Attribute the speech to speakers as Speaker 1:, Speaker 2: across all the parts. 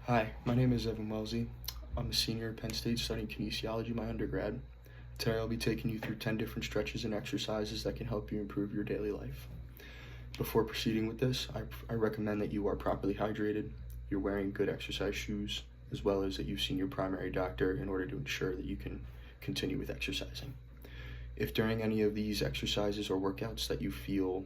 Speaker 1: Hi, my name is Evan Wellesley. I'm a senior at Penn State studying kinesiology, my undergrad. Today I'll be taking you through 10 different stretches and exercises that can help you improve your daily life. Before proceeding with this, I recommend that you are properly hydrated, you're wearing good exercise shoes, as well as that you've seen your primary doctor in order to ensure that you can continue with exercising. If during any of these exercises or workouts that you feel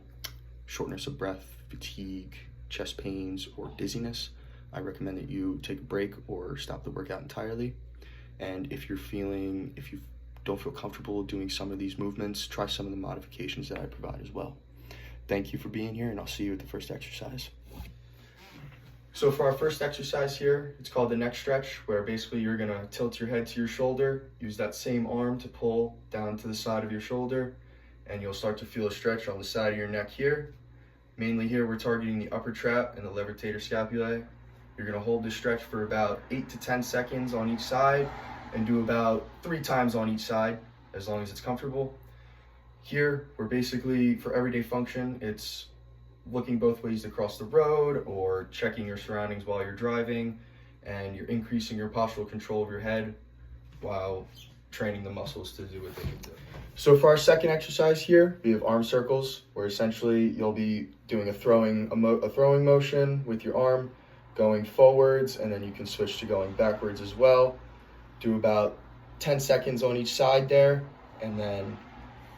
Speaker 1: shortness of breath, fatigue, chest pains, or dizziness, I recommend that you take a break or stop the workout entirely. And if you don't feel comfortable doing some of these movements, try some of the modifications that I provide as well. Thank you for being here, and I'll see you at the first exercise. So for our first exercise here, it's called the neck stretch, where basically you're gonna tilt your head to your shoulder, use that same arm to pull down to the side of your shoulder, and you'll start to feel a stretch on the side of your neck here. Mainly here, we're targeting the upper trap and the levator scapulae. You're gonna hold this stretch for about 8 to 10 seconds on each side and do about 3 times on each side, as long as it's comfortable. Here, we're basically, for everyday function, it's looking both ways to cross the road or checking your surroundings while you're driving, and you're increasing your postural control of your head while training the muscles to do what they can do. So for our second exercise here, we have arm circles, where essentially you'll be doing a throwing motion with your arm, going forwards, and then you can switch to going backwards as well. Do about 10 seconds on each side there, and then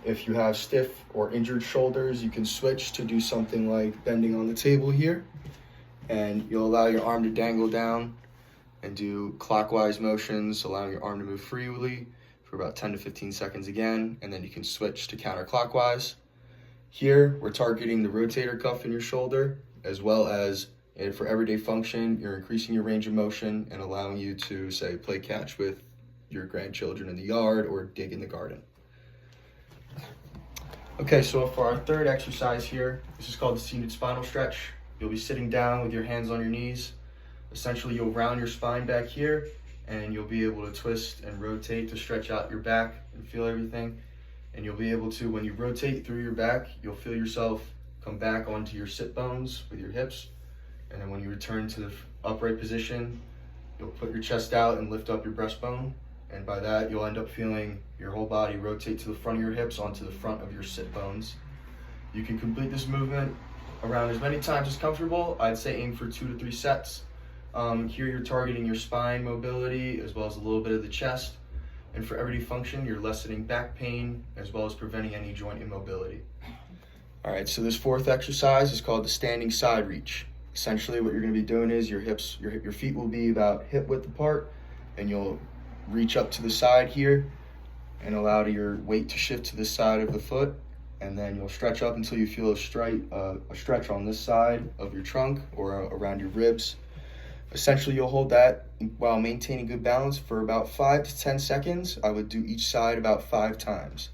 Speaker 1: if you have stiff or injured shoulders, you can switch to do something like bending on the table here, and you'll allow your arm to dangle down and do clockwise motions, allowing your arm to move freely for about 10 to 15 seconds again, and then you can switch to counterclockwise. Here, we're targeting the rotator cuff in your shoulder, as well as, and for everyday function, you're increasing your range of motion and allowing you to, say, play catch with your grandchildren in the yard or dig in the garden. Okay, so for our third exercise here, this is called the seated spinal stretch. You'll be sitting down with your hands on your knees. Essentially, you'll round your spine back here, and you'll be able to twist and rotate to stretch out your back and feel everything. And you'll be able to, when you rotate through your back, you'll feel yourself come back onto your sit bones with your hips. And then when you return to the upright position, you'll put your chest out and lift up your breastbone. And by that, you'll end up feeling your whole body rotate to the front of your hips onto the front of your sit bones. You can complete this movement around as many times as comfortable. I'd say aim for 2 to 3 sets. Here you're targeting your spine mobility as well as a little bit of the chest. And for everyday function, you're lessening back pain as well as preventing any joint immobility. All right, so this fourth exercise is called the standing side reach. Essentially, what you're going to be doing is your feet will be about hip width apart, and you'll reach up to the side here and allow your weight to shift to the side of the foot, and then you'll stretch up until you feel a stretch on this side of your trunk or around your ribs. Essentially, you'll hold that while maintaining good balance for about 5 to 10 seconds. I would do each side about 5 times.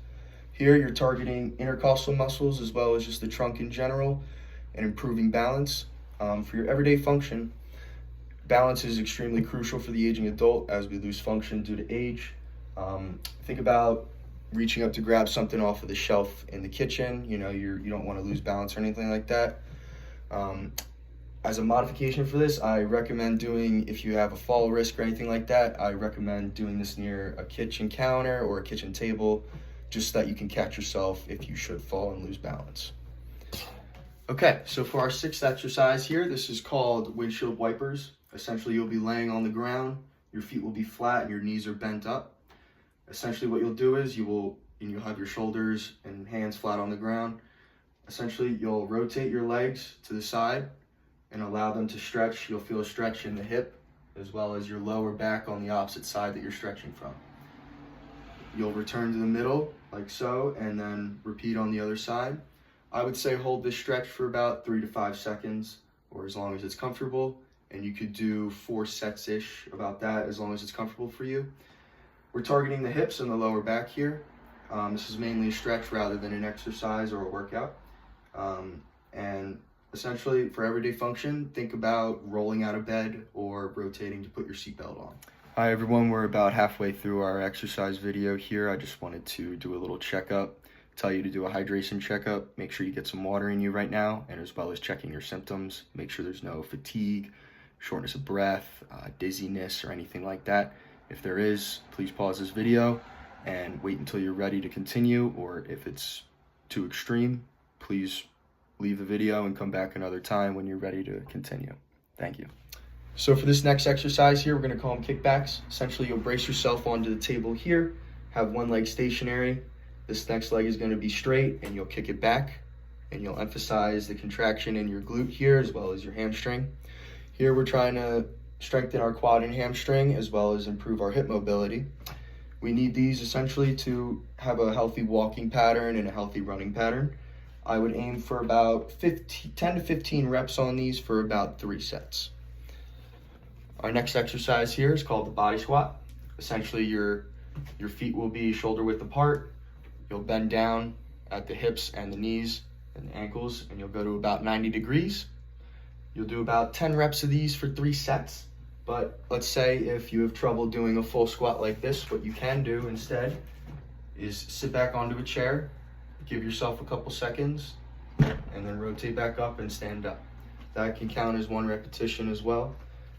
Speaker 1: Here, you're targeting intercostal muscles as well as just the trunk in general and improving balance. For your everyday function, balance is extremely crucial for the aging adult as we lose function due to age. Think about reaching up to grab something off of the shelf in the kitchen. You don't want to lose balance or anything like that. As a modification for this, I recommend doing, if you have a fall risk or anything like that, I recommend doing this near a kitchen counter or a kitchen table, just so that you can catch yourself if you should fall and lose balance. Okay, so for our sixth exercise here, this is called windshield wipers. Essentially, you'll be laying on the ground, your feet will be flat and your knees are bent up. Essentially, what you'll do is you'll have your shoulders and hands flat on the ground. Essentially, you'll rotate your legs to the side and allow them to stretch. You'll feel a stretch in the hip as well as your lower back on the opposite side that you're stretching from. You'll return to the middle like so and then repeat on the other side. I would say hold this stretch for about 3 to 5 seconds or as long as it's comfortable, and you could do 4 sets-ish about that as long as it's comfortable for you. We're targeting the hips and the lower back here. This is mainly a stretch rather than an exercise or a workout. And essentially, for everyday function, think about rolling out of bed or rotating to put your seatbelt on. Hi everyone, we're about halfway through our exercise video here. I just wanted to do a little checkup, tell you to do a hydration checkup, make sure you get some water in you right now, and as well as checking your symptoms, make sure there's no fatigue, shortness of breath, dizziness, or anything like that. If there is, please pause this video and wait until you're ready to continue, or if it's too extreme, please leave the video and come back another time when you're ready to continue. Thank you. So for this next exercise here, we're going to call them kickbacks. Essentially, you'll brace yourself onto the table here, have one leg stationary. This next leg is going to be straight, and you'll kick it back, and you'll emphasize the contraction in your glute here as well as your hamstring. Here we're trying to strengthen our quad and hamstring as well as improve our hip mobility. We need these essentially to have a healthy walking pattern and a healthy running pattern. I would aim for about 10 to 15 reps on these for about 3 sets. Our next exercise here is called the body squat. Essentially, your feet will be shoulder width apart. You'll bend down at the hips and the knees and the ankles, and you'll go to about 90 degrees. You'll do about 10 reps of these for 3 sets. But let's say if you have trouble doing a full squat like this, what you can do instead is sit back onto a chair, give yourself a couple seconds, and then rotate back up and stand up. That can count as 1 repetition as well.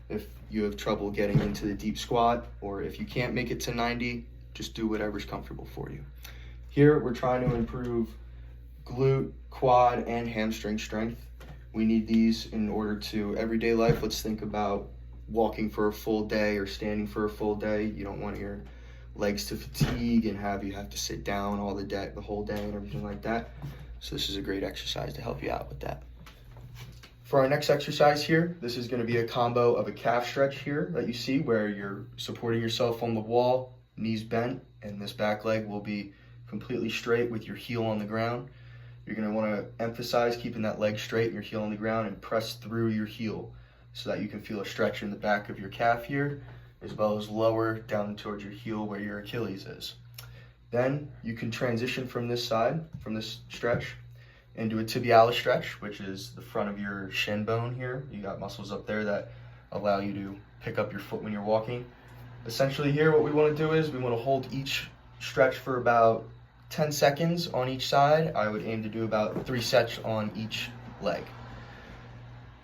Speaker 1: If you have trouble getting into the deep squat, or if you can't make it to 90, just do whatever's comfortable for you. Here, we're trying to improve glute, quad, and hamstring strength. We need these in order to everyday life. Let's think about walking for a full day or standing for a full day. You don't want your legs to fatigue and have to sit down all the whole day and everything like that. So this is a great exercise to help you out with that. For our next exercise here, this is going to be a combo of a calf stretch here that you see where you're supporting yourself on the wall, knees bent, and this back leg will be completely straight with your heel on the ground. You're going to want to emphasize keeping that leg straight and your heel on the ground and press through your heel so that you can feel a stretch in the back of your calf here, as well as lower down towards your heel where your Achilles is. Then you can transition from this side, from this stretch, into a tibialis stretch, which is the front of your shin bone here. You got muscles up there that allow you to pick up your foot when you're walking. Essentially here, what we want to do is we want to hold each stretch for about 10 seconds on each side. I would aim to do about 3 sets on each leg.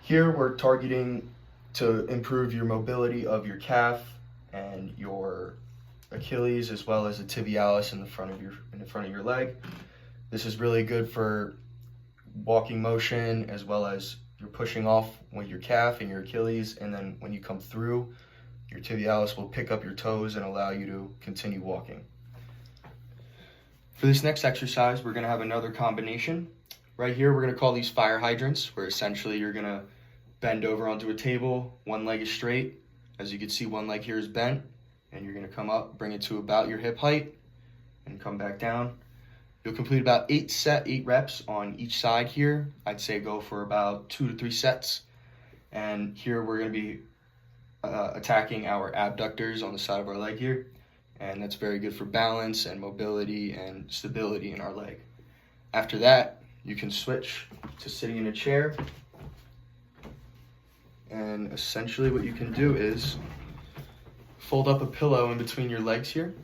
Speaker 1: Here we're targeting to improve your mobility of your calf and your Achilles, as well as the tibialis in the front of your leg. This is really good for walking motion, as well as you're pushing off with your calf and your Achilles, and then when you come through, your tibialis will pick up your toes and allow you to continue walking. For this next exercise, we're going to have another combination. Right here, we're going to call these fire hydrants, where essentially you're going to bend over onto a table, one leg is straight. As you can see, one leg here is bent, and you're going to come up, bring it to about your hip height, and come back down. You'll complete about 8 reps on each side here. I'd say go for about 2 to 3 sets. And here we're going to be attacking our abductors on the side of our leg here. And that's very good for balance and mobility and stability in our leg. After that, you can switch to sitting in a chair. And essentially what you can do is fold up a pillow in between your legs here.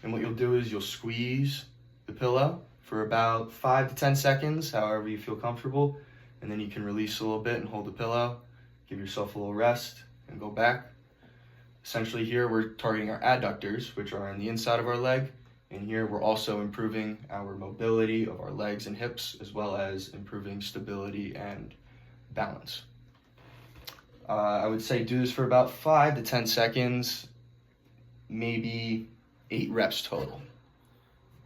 Speaker 1: And what you'll do is you'll squeeze the pillow for about 5 to 10 seconds, however you feel comfortable. And then you can release a little bit and hold the pillow, give yourself a little rest, and go back. Essentially here we're targeting our adductors, which are on the inside of our leg. And here we're also improving our mobility of our legs and hips, as well as improving stability and balance. I would say do this for about 5 to 10 seconds, maybe 8 reps total.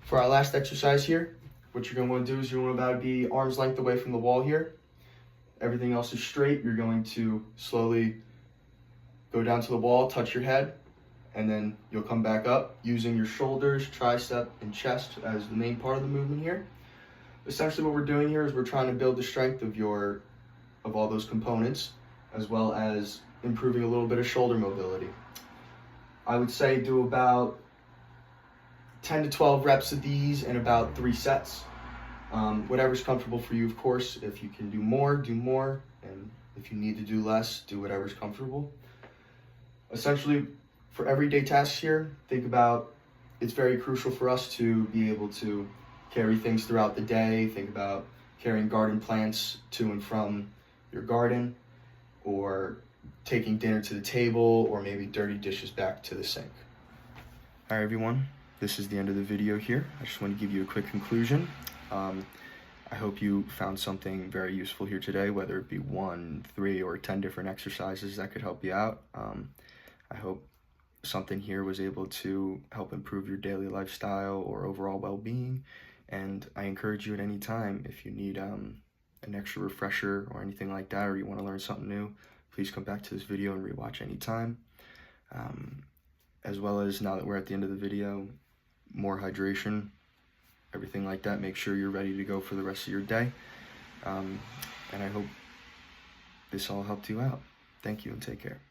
Speaker 1: For our last exercise here, what you're going to want to do is you're going to about be arm's length away from the wall here. Everything else is straight. You're going to slowly go down to the wall, touch your head, and then you'll come back up using your shoulders, tricep, and chest as the main part of the movement here. Essentially what we're doing here is we're trying to build the strength of all those components, as well as improving a little bit of shoulder mobility. I would say do about 10 to 12 reps of these in about 3 sets. Whatever's comfortable for you, of course. If you can do more, and if you need to do less, do whatever's comfortable. Essentially, for everyday tasks here, think about it's very crucial for us to be able to carry things throughout the day. Think about carrying garden plants to and from your garden, or taking dinner to the table or maybe dirty dishes back to the sink. All right, everyone, this is the end of the video here. I just want to give you a quick conclusion. I hope you found something very useful here today, whether it be 1, 3, or 10 different exercises that could help you out. I hope something here was able to help improve your daily lifestyle or overall well-being. And I encourage you at any time, if you need an extra refresher or anything like that, or you want to learn something new, please come back to this video and rewatch anytime. As well as, now that we're at the end of the video, more hydration, everything like that. Make sure you're ready to go for the rest of your day. And I hope this all helped you out. Thank you and take care.